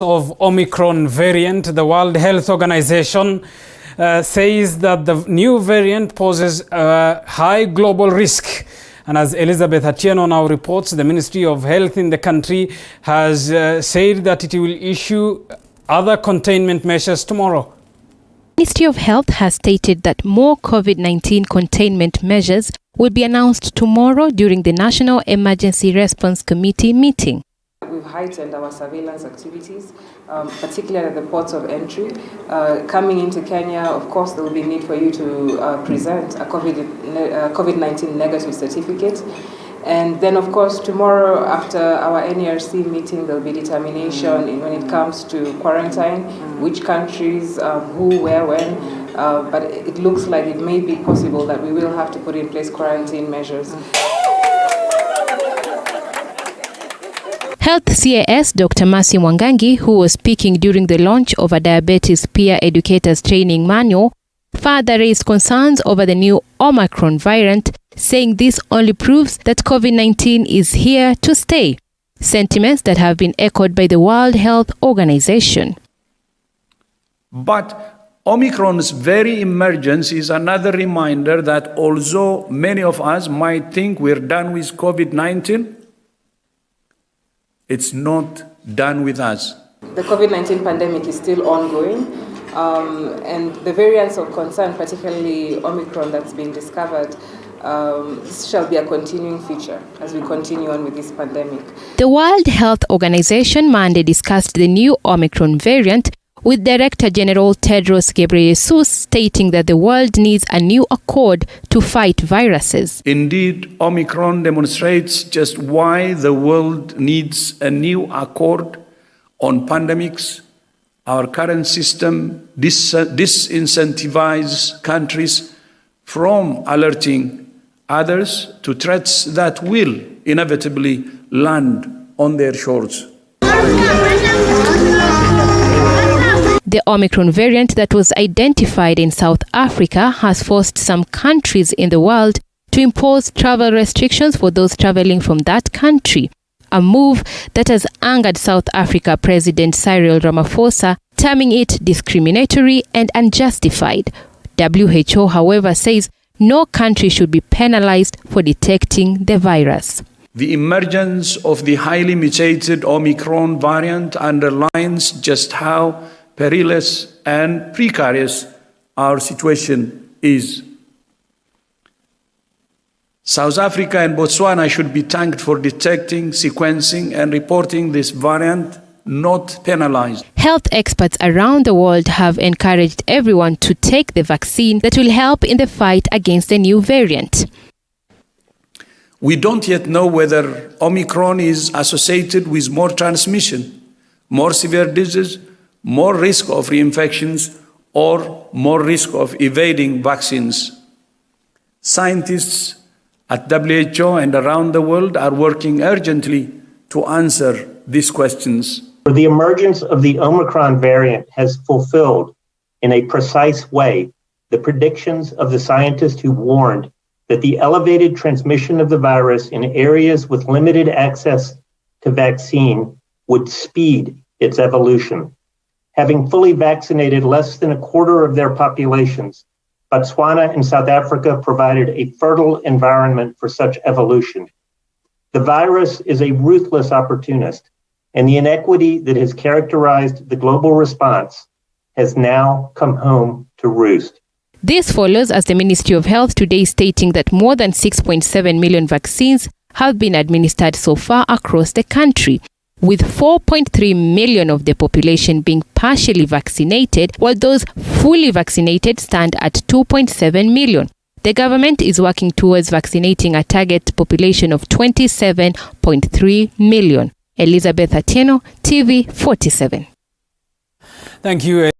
Of Omicron variant, the World Health Organization says that the new variant poses a high global risk. And as Elizabeth Atieno now reports, the Ministry of Health in the country has said that it will issue other containment measures tomorrow. The Ministry of Health has stated that more COVID-19 containment measures will be announced tomorrow during the National Emergency Response Committee meeting. We've heightened our surveillance activities, particularly at the ports of entry. Coming into Kenya, of course, there will be need for you to present a COVID-19 negative certificate. And then, of course, tomorrow after our NERC meeting, there will be determination when it comes to quarantine, which countries, who, where, when. But it looks like it may be possible that we will have to put in place quarantine measures. Health CAS Dr. Mercy Mwangangi, who was speaking during the launch of a diabetes peer educators training manual, further raised concerns over the new Omicron variant, saying this only proves that COVID-19 is here to stay. Sentiments that have been echoed by the World Health Organization. But Omicron's very emergence is another reminder that although many of us might think we're done with COVID-19, it's not done with us. The COVID-19 pandemic is still ongoing, and the variants of concern, particularly Omicron that's been discovered, this shall be a continuing feature as we continue on with this pandemic. The World Health Organization Monday discussed the new Omicron variant, with Director General Tedros Ghebreyesus stating that the world needs a new accord to fight viruses. Indeed, Omicron demonstrates just why the world needs a new accord on pandemics. Our current system disincentivizes countries from alerting others to threats that will inevitably land on their shores. The Omicron variant that was identified in South Africa has forced some countries in the world to impose travel restrictions for those traveling from that country, a move that has angered South Africa President Cyril Ramaphosa, terming it discriminatory and unjustified. WHO, however, says no country should be penalized for detecting the virus. The emergence of the highly mutated Omicron variant underlines just how perilous and precarious our situation is. South Africa and Botswana should be thanked for detecting, sequencing, and reporting this variant, not penalized. Health experts around the world have encouraged everyone to take the vaccine that will help in the fight against the new variant. We don't yet know whether Omicron is associated with more transmission, more severe disease, more risk of reinfections, or more risk of evading vaccines. Scientists at WHO and around the world are working urgently to answer these questions. The emergence of the Omicron variant has fulfilled, in a precise way, the predictions of the scientists who warned that the elevated transmission of the virus in areas with limited access to vaccine would speed its evolution. Having fully vaccinated less than a quarter of their populations, Botswana and South Africa provided a fertile environment for such evolution. The virus is a ruthless opportunist, and the inequity that has characterized the global response has now come home to roost. This follows as the Ministry of Health today stating that more than 6.7 million vaccines have been administered so far across the country, with 4.3 million of the population being partially vaccinated, while those fully vaccinated stand at 2.7 million. The government is working towards vaccinating a target population of 27.3 million. Elizabeth Atieno, TV 47. Thank you.